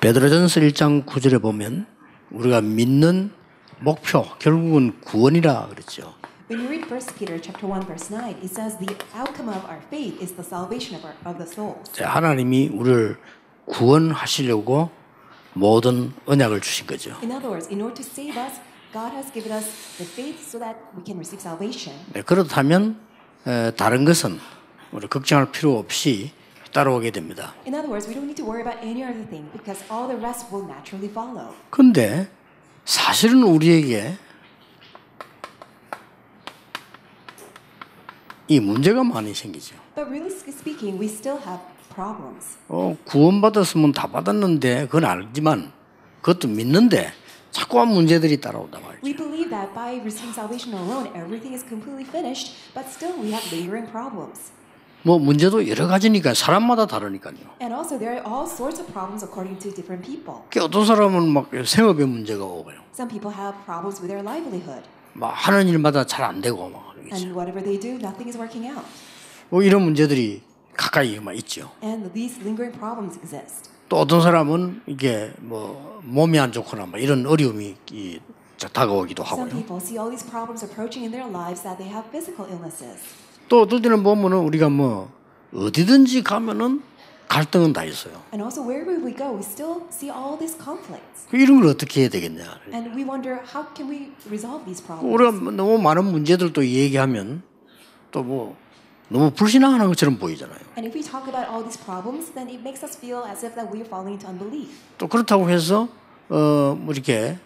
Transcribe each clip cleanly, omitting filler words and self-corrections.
베드로전서 1장 9절에 보면 우리가 믿는 목표 결국은 구원이라 그랬죠. When you read 1 Peter chapter 1 verse 9, it says the outcome of our faith is the salvation of the souls. 하나님이 우리를 구원하시려고 모든 언약을 주신 거죠. In other words, in order to save us, God has given us the faith so that we can receive salvation. 네, 그렇다면 다른 것은 우리 걱정할 필요 없이 따라오게 됩니다. In other words, we don't need to worry about any other thing because all the rest will naturally follow. 그런데 사실은 우리에게 이 문제가 많이 생기죠. But really speaking, we still have problems. 구원받았으면 다 받았는데 그건 알지만 그것도 믿는데 자꾸만 문제들이 따라온단 말이죠. We believe that by receiving salvation alone, everything is completely finished, but still we have lingering problems. 뭐 문제도 여러 가지니까 사람마다 다르니까요. And also there are all sorts of problems according to different people. 어떤 사람은 막 생업에 문제가 오고요. Some people have problems with their livelihood. 막 하는 일마다 잘 안 되고 막 그러겠죠. And whatever they do, nothing is working out. 뭐 이런 문제들이 가까이 막 있죠. And these lingering problems exist. 또 어떤 사람은 이게 뭐 몸이 안 좋거나 막 이런 어려움이 다가오기도 Some 하고요. people see all these problems approaching in their lives that they have physical illnesses. 또 어떨 때는 보면은 우리가 뭐 어디든지 가면은 갈등은 다 있어요. And also wherever we go, we still see all these conflicts. 이런 걸 어떻게 해야 되겠냐. And we wonder how can we resolve these problems? 우리가 너무 많은 문제들도 얘기하면 또 뭐 너무 불신앙하는 것처럼 보이잖아요. And if we talk about all these problems, then it makes us feel as if that we are falling into unbelief. 또 그렇다고 해서 뭐 이렇게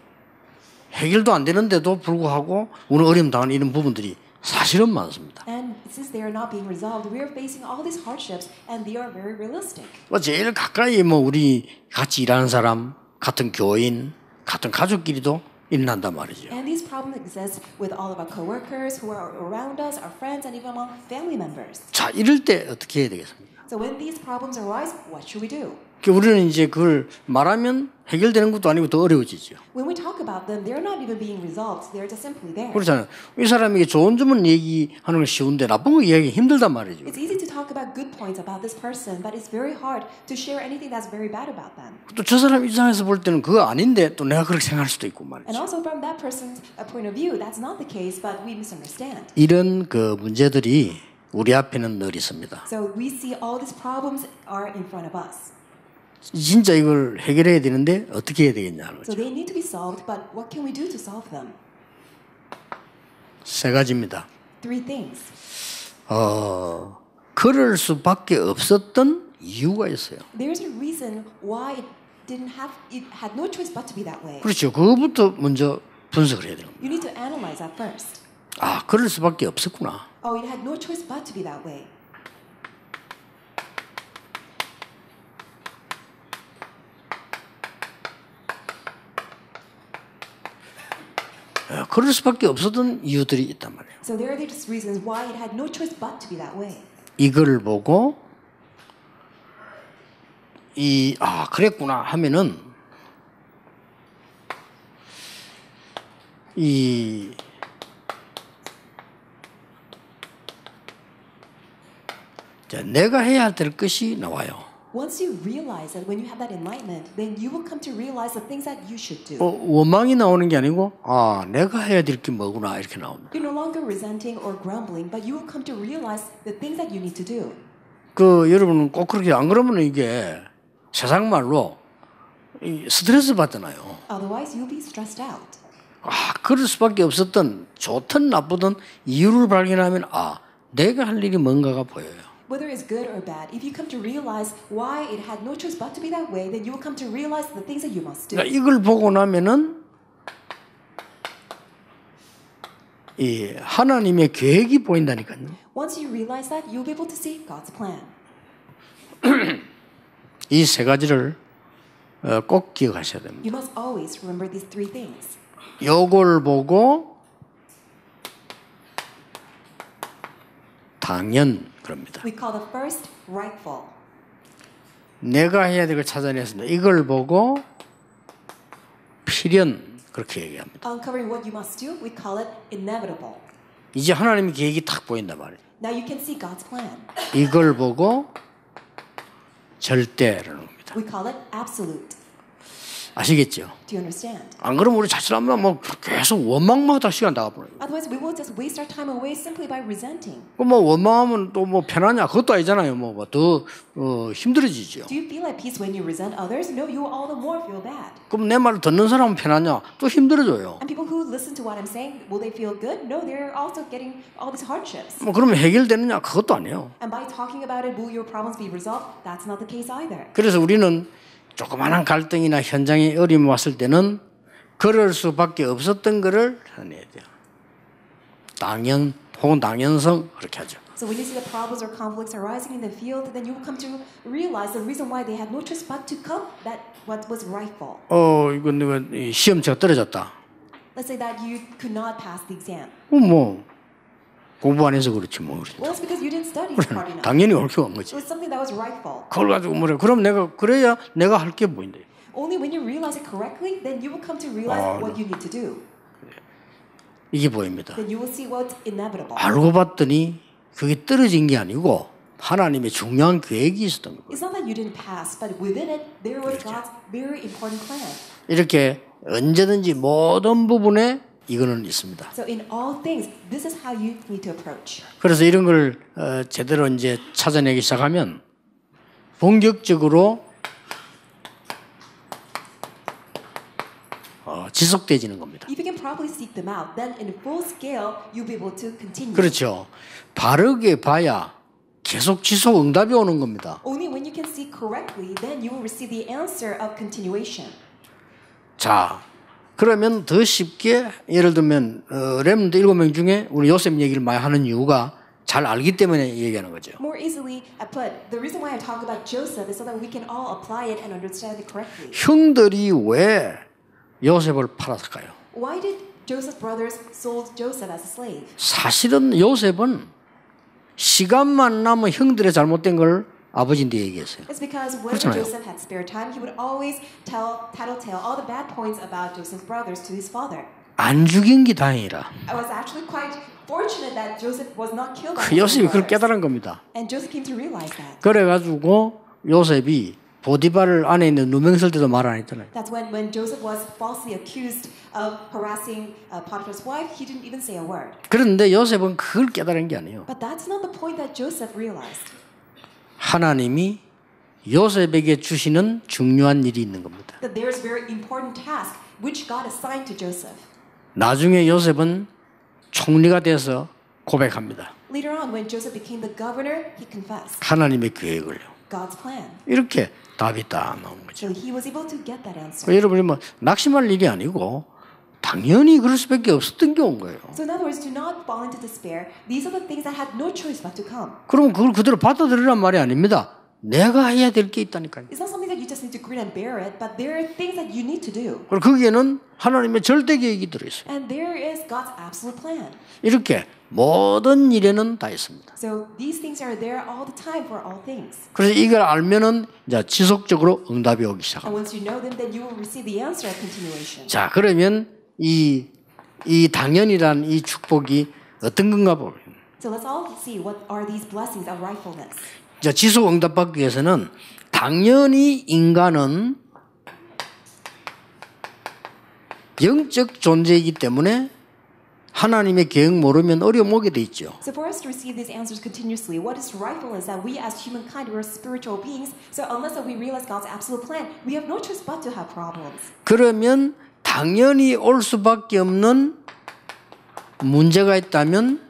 해결도 안 되는데도 불구하고 오늘 어려움 당하는 이런 부분들이 사실은 많습니다. And since they are not being resolved, we are facing all these hardships, and they are very realistic. 뭐 제일 가까이 뭐 우리 같이 일하는 사람, 같은 교인, 같은 가족끼리도 일어난단 말이죠. And these problems exist with all of our coworkers who are around us, our friends, and even among family members. 자, 이럴 때 어떻게 해야 되겠습니까? So when these problems arise, what should we do? 우리는 이제 그걸 말하면 해결되는 것도 아니고 더 어려워지죠. When we talk about them, they're not even being resolved. They're just simply there. 그렇잖아요. 이 사람에게 좋은 점은 얘기하는 건 쉬운데 나쁜 거 얘기하기 힘들단 말이죠. It's easy to talk about good points about this person, but it's very hard to share anything that's very bad about them. 또 저 사람 입장에서 볼 때는 그거 아닌데 또 내가 그렇게 생각할 수도 있고 And 말이죠. also from that person's point of view, that's not the case, but we misunderstand. 이런 그 문제들이 우리 앞에는 늘 있습니다. So we see all these problems are in front of us. 진짜 이걸 해결해야 되는데 어떻게 해야 되겠냐는 So 거죠. they need to be solved, but what can we do to solve them? 세 가지입니다. Three things. 그럴 수밖에 없었던 이유가 있어요. There's a reason why it had no choice but to be that way. 그렇죠. 그거부터 먼저 분석을 해야 돼요. You need to analyze that first. 아, 그럴 수밖에 없었구나. Oh, it had no choice but to be that way. 그럴 수밖에 없었던 이유들이 있단 말이에요. So there are these reasons why it had no choice but to be that way. 이걸 보고 그랬구나 하면은 내가 해야 될 것이 나와요. Once you realize that when you have that enlightenment, then you will come to realize the things that you should do. 원망이 나오는 게 아니고 내가 해야 될 게 뭐구나 이렇게 나옵니다. You're no longer resenting or grumbling, but you will come to realize the things that you need to do. 여러분은 꼭 그렇게 안 그러면 이게 세상 말로 스트레스 받잖아요. Otherwise, you'll be stressed out. 그럴 수밖에 없었던 좋든 나쁘든 이유를 발견하면 내가 할 일이 뭔가가 보여요. Whether it's good or bad, if you come to realize why it had no choice but to be that way, then you will come to realize the things that you must do. 그러니까 이걸 보고 나면은 하나님의 계획이 보인다니까요. Once you realize that, you'll be able to see God's plan. 이 세 가지를 꼭 기억하셔야 됩니다. You must always remember these three things. 요걸 보고 당연 그럽니다. We call the first rightful. 내가 해야 될 걸 찾아냈습니다. 이걸 보고 필연 그렇게 얘기합니다. Uncovering what you must do, we call it inevitable. 이제 하나님의 계획이 딱 보인단 말이에요. Now you can see God's plan. 이걸 보고 절대라는 겁니다. We call it absolute. 아시겠죠? Do you understand? 안 그러면 우리 자칫하면 뭐 계속 원망마다 시간 나가버려요. Otherwise, we will just waste our time away simply by resenting. 뭐 원망하면 또 뭐 편하냐? 그것도 아니잖아요. 뭐 더 힘들어지죠. Do you feel at peace when you resent others? No, you will all the more feel bad. 그럼 내 말을 듣는 사람은 편하냐? 또 힘들어져요. And people who listen to what I'm saying, will they feel good? No, they're also getting all these hardships. 뭐 그러면 해결되느냐? 그것도 아니에요. And by talking about it, will your problems be resolved? That's not the case either. 그래서 우리는 조그마한 갈등이나 현장에 어려움이 왔을 때는 그럴 수밖에 없었던 것을 해내야 돼요. 당연 혹은 당연성 그렇게 하죠. So when you see the problems or conflicts arising in the field, then you will come to realize the reason why they had no choice but to come, that what was rightful. 이건 내가 시험치가 떨어졌다. Let's say that you could not pass the exam. 뭐 공부 안 해서 그렇지 뭐. Well, it's because you didn't study hard enough. 당연히 옳게 온 거지. It was something that was rightful. 그걸 가지고 뭐래? 그럼 내가 그래야 내가 할 게 보인다. Only when you realize it correctly, then you will come to realize what you need to do. 이게 보입니다. Then you will see what's inevitable. 알고 봤더니 그게 떨어진 게 아니고 하나님의 중요한 계획이 있었던 거예요. It's not that you didn't pass, but within it, there was God's very important plan. 이렇게 언제든지 모든 부분에 이거는 있습니다. So in all things, this is how you need to approach. 그래서 이런 걸 제대로 이제 찾아내기 시작하면 본격적으로 지속되지는 겁니다. If you can properly seek them out, then in full scale, you'll be able to continue. 그렇죠. 바르게 봐야 계속 지속 응답이 오는 겁니다. Only when you can see correctly, then you will receive the answer of continuation. 자, 그러면 더 쉽게 예를 들면 렘넌트 7명 중에 우리 요셉 얘기를 많이 하는 이유가 잘 알기 때문에 얘기하는 거죠. More easily put, the reason why I talk about Joseph is so that we can all apply it and understand it correctly. 형들이 왜 요셉을 팔았을까요? Why did Joseph's brothers sold Joseph as a slave? 사실은 요셉은 시간만 나면 형들의 잘못된 걸 아버지한테 얘기했어요. It's because when Joseph had spare time, he would always tattletale all the bad points about Joseph's brothers to his father. 안 죽인 게 다행이라. I was actually quite fortunate that Joseph was not killed by his 요셉이 그걸 brothers. 깨달은 겁니다. And Joseph came to realize that. 그래가지고 요셉이 보디발 안에 있는 누명 쓸 때도 말 안 했잖아요. That's when Joseph was falsely accused of harassing Potiphar's wife. He didn't even say a word. 그런데 요셉은 그걸 깨달은 게 아니에요. But that's not the point that Joseph realized. 하나님이 요셉에게 주시는 중요한 일이 있는 겁니다. That there is a very important task which God assigned to Joseph. 나중에 요셉은 총리가 돼서 고백합니다. Later on, when Joseph became the governor, he confessed 하나님의 계획을요. God's plan. 이렇게 답이 딱 나온 거죠. So he was able to get that answer. 여러분이 뭐 낙심할 일이 아니고 당연히 그럴 수밖에 없었던 게 온 거예요. So in other words, do not fall into despair. These are the things that had no choice but to come. 그럼 그걸 그대로 받아들이란 말이 아닙니다. 내가 해야 될 게 있다니까요. It's not something that you just need to grin and bear it, but there are things that you need to do. 그리고 거기에는 하나님의 절대 계획이 들어있어요. And there is God's absolute plan. 이렇게 모든 일에는 다 있습니다. So these things are there all the time for all things. 그래서 이걸 알면은 이제 지속적으로 응답이 오기 시작합니다. And once you know them, then you will receive the answer of continuation. 자, 그러면 이 당연이란 이 축복이 어떤 건가 보면. So let's all see what are these blessings of rightfulness. 자, 지속 응답받기 위해서는 당연히 인간은 영적 존재이기 때문에 하나님의 계획 모르면 어려움 오게 돼 있죠. So for us to receive these answers continuously, what is rightful is that we as humankind, we're spiritual beings. So unless we realize God's absolute plan, we have no choice but to have problems. 그러면 당연히 올 수밖에 없는 문제가 있다면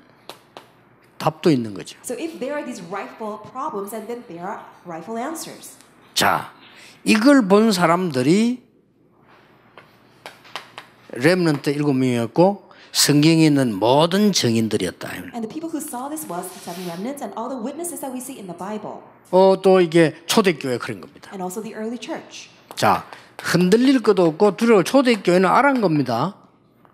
답도 있는 거죠. So if there are these rightful problems, and then there are rightful answers. 자, 이걸 본 사람들이 렘넌트 7명이었고 성경에 있는 모든 증인들이었다. And the people who saw this was the seven remnants and all the witnesses that we see in the Bible. 또 이게 초대교회 그런 겁니다. And also the early church. 자, 흔들릴 것도 없고 두려워. 초대교회는 알은 겁니다.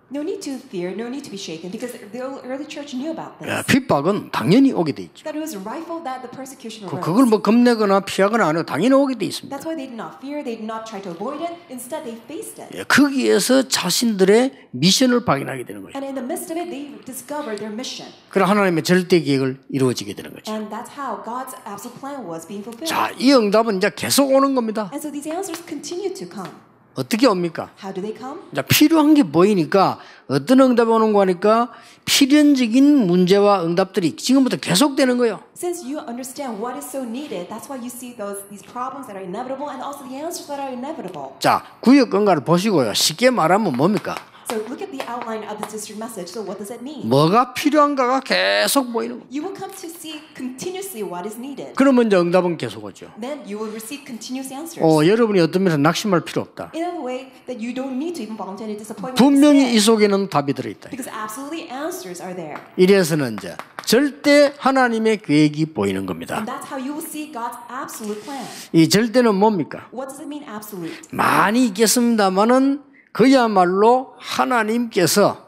No need to fear, no need to be shaken, because the early church knew about this. 핍박은 당연히 오게 돼 있죠. That it was rightful that the persecution arose. 그걸 뭐 겁내거나 피하거나 안 해도 당연히 오게 돼 있습니다. That's why they did not fear, they did not try to avoid it. Instead, they faced it. 거기에서 자신들의 미션을 발견하게 되는 거죠. And in the midst of it, they discovered their mission. 그럼 하나님의 절대 계획을 이루어지게 되는 거죠. And that's how God's absolute plan was being fulfilled. 자, 이 응답은 이제 계속 오는 겁니다. And so these answers continue to come. 어떻게 옵니까? How do they come? 자, 필요한 게 보이니까 어떤 응답이 오는 거 하니까 필연적인 문제와 응답들이 지금부터 계속되는 거예요. Since you understand what is so needed, that's why you see these problems that are inevitable and also the answers that are inevitable. 자, 구역 건가를 보시고요. 쉽게 말하면 뭡니까? So look at the outline of the district message. So what does it mean? 뭐가 필요한가가 계속 보이는 거예요. You will come to see continuously what is needed. 그러면 이제 응답은 계속 오죠. Then you will receive continuous answers. 여러분이 어떤 면에서 낙심할 필요 없다. In a way that you don't need to even voluntarily disappoint 분명히 이 속에는 답이 들어있다. because absolutely answers are there. 이래서는 이제 절대 하나님의 계획이 보이는 겁니다. And that's how you will see God's absolute plan. 이 절대는 뭡니까? What does it mean absolute? 많이 있겠습니다만은 그야말로 하나님께서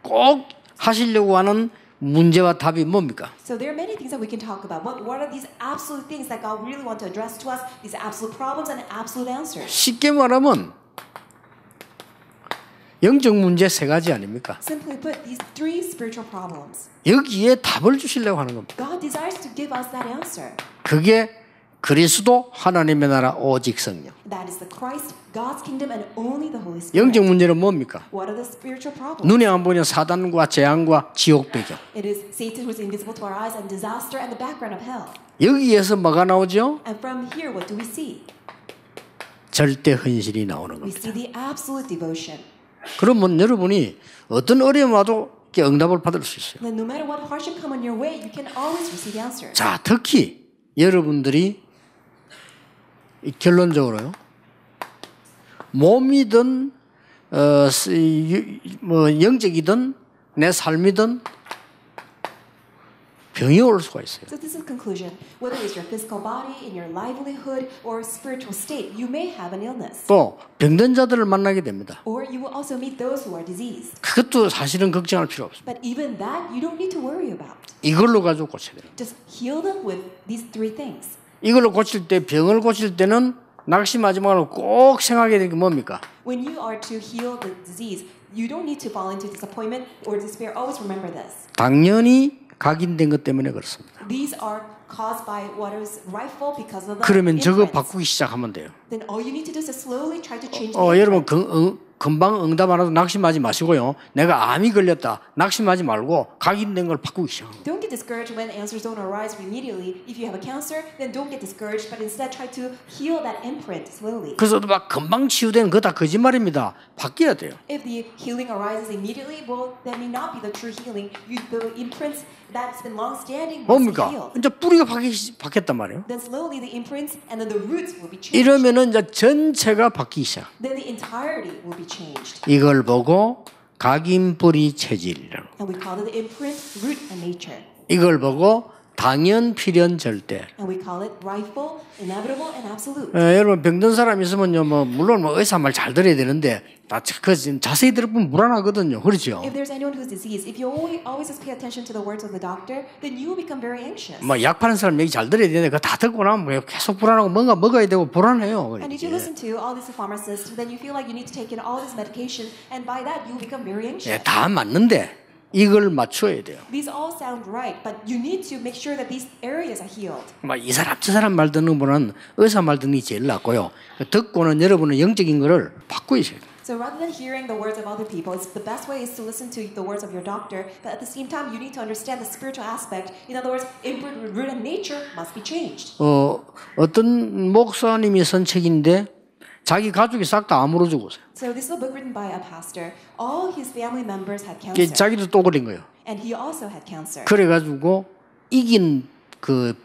꼭 하시려고 하는 문제와 답이 뭡니까? So there are many things that we can talk about. What are these absolute things that God really wants to address to us? These absolute problems and absolute answers. 쉽게 말하면 영적 문제 세 가지 아닙니까? Simply put, these three spiritual problems. 여기에 답을 주시려고 하는 겁니다. God desires to give us that answer. 그게 그리스도 하나님의 나라 오직 성령. That is the Christ, God's kingdom, and only the Holy Spirit. 영적 문제는 뭡니까? What are the spiritual problems? 눈에 안 보이는 사단과 재앙과 지옥 배경. It is Satan who is invisible to our eyes and disaster and the background of hell. 여기에서 뭐가 나오죠? And from here, what do we see? 절대 헌신이 나오는 We 겁니다. see the absolute devotion. 그러면 여러분이 어떤 어려움 와도 응답을 받을 수 있어요. Then no matter what hardship come on your way, you can always receive answers. 자, 특히 여러분들이 결론적으로요. 몸이든 영적이든 내 삶이든 병이 올 수가 있어요. So this is the conclusion. Whether it's your physical body, in your livelihood, or spiritual state, you may have an illness. 또 병든 자들을 만나게 됩니다. Or you will also meet those who are diseased. 그것도 사실은 걱정할 필요 없습니다. But even that, you don't need to worry about. 이걸로 가지고 고쳐야 돼요. Just heal them with these three things. 이걸로 고칠 때 병을 고칠 때는 낙심하지 말고 꼭 생각해야 되는 게 뭡니까? When you are to heal the disease, you don't need to fall into disappointment or despair. Always remember this. 당연히 각인된 것 때문에 그렇습니다. These are caused by what is rightful because of the 그러면 저거 imprint. 바꾸기 시작하면 돼요. Then all you need to do is to slowly try to change the 여러분 금방 응답 안 와도 낙심하지 마시고요. 내가 암이 걸렸다. 낙심하지 말고 각인된 걸 바꾸기 시작합니다. Don't get discouraged when answers don't arise immediately. If you have a cancer, then don't get discouraged, but instead try to heal that imprint slowly. 그래서 막 금방 치유되는 그거 다 거짓말입니다. 바뀌어야 돼요. If the healing arises immediately, well, that may not be the true healing. The imprints that's been long-standing must be 뭡니까? healed. 이제 뿌리가 바뀌었단 말이에요. Then slowly the imprints and then the roots will be changed. 이러면은 이제 전체가 바뀌기 시작. Then the entirety will be changed. 이걸 보고 각인 뿌리 체질이라고. And we call it the imprint, root, and nature. 이걸 보고 당연 필연 절대. And we call it rightful, inevitable, and absolute. 여러분 병든 사람 있으면요, 물론 의사 말 잘 들어야 되는데 자세히 들어보면 불안하거든요, 그렇죠? If there's anyone who's diseased, if you always just pay attention to the words of the doctor, then you will become very anxious. 약 파는 사람 얘기 잘 들어야 되는데 그거 다 듣고 나면 계속 불안하고 뭔가 먹어야 되고 불안해요. And if you listen to all these pharmacists, then you feel like you need to take in all this medication, and by that you will become very anxious. 다 맞는데 이걸 맞춰야 돼요. These all sound right, but you need to make sure that these areas are healed. 이 사람 저 사람 말 듣는 분은 의사 말 듣는 게 제일 낫고요. 듣고는 여러분은 영적인 거를 바꾸셔야 돼요. So rather than hearing the words of other people, the best way is to listen to the words of your doctor, but at the same time you need to understand the spiritual aspect. In other words, input, root, and nature must be changed. 어떤 목사님이 쓴 책인데 자기 가족이 싹 다 암으로 죽었어요. So this is a book written by a pastor. All his family members had cancer. 자기도 또 걸린 거예요. And he also had cancer. 그래가지고 이긴 그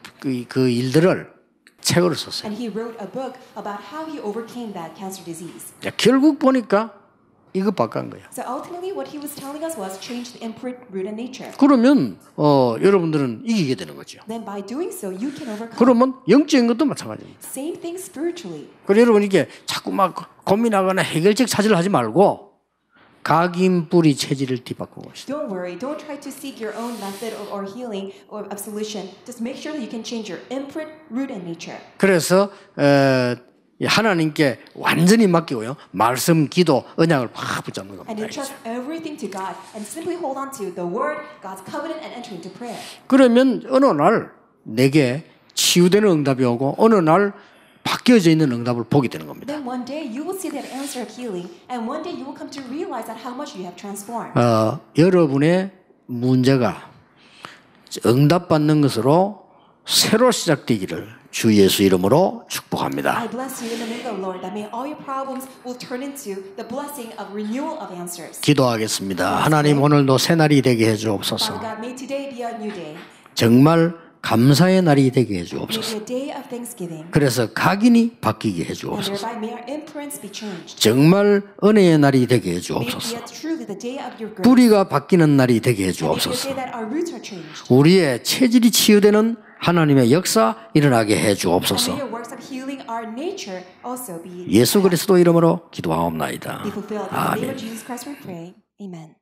일들을 책으로 썼어요. And he wrote a book about how he overcame that cancer disease. 결국 보니까 이거 바꾼 거예요. So ultimately what he was telling us was change the imprint, root, and nature. 그러면 여러분들은 이기게 되는 거죠. Then by doing so, you can overcome. 그러면 영적인 것도 마찬가지입니다. Same thing spiritually. 그래서 여러분 이게 자꾸 막 고민하거나 해결책 찾으려 하지 말고 각인 뿌리 체질을 뒤바꾸고 있어요. Don't worry. Don't try to seek your own method or healing or of solution. Just make sure that you can change your imprint, root, and nature. 그래서 하나님께 완전히 맡기고요. 말씀, 기도, 언약을 확 붙잡는 겁니다. And entrust everything to God and simply hold on to the Word, God's covenant, and enter into prayer. 그러면 어느 날 내게 치유되는 응답이 오고 어느 날 바뀌어져 있는 응답을 보게 되는 겁니다. Then one day you will see that answer of healing, and one day you will come to realize that how much you have transformed. 여러분의 문제가 응답받는 것으로 새로 시작되기를 주 예수 이름으로 축복합니다. I bless you in the name of the Lord, that may all your problems will turn into the blessing of renewal of answers. 기도하겠습니다. 하나님 오늘도 새 날이 되게 해 Father 주옵소서. God, may today be a new day. 정말 감사의 날이 되게 해 May it 주옵소서. be a day of thanksgiving, 그래서 각인이 바뀌게 해 and 주옵소서. thereby may our imprints be changed. 정말 은혜의 날이 되게 해 May it be 주옵소서. truly the day of your grace. 뿌리가 바뀌는 날이 되게 해 And may it be a 주옵소서. day that our roots are changed. 우리의 체질이 치유되는 하나님의 역사 일어나게 해 And may 주옵소서. your works of healing our nature also be 예수 그리스도 이름으로 기도하옵나이다. fulfilled. In the name 아멘. of Jesus Christ we pray. Amen.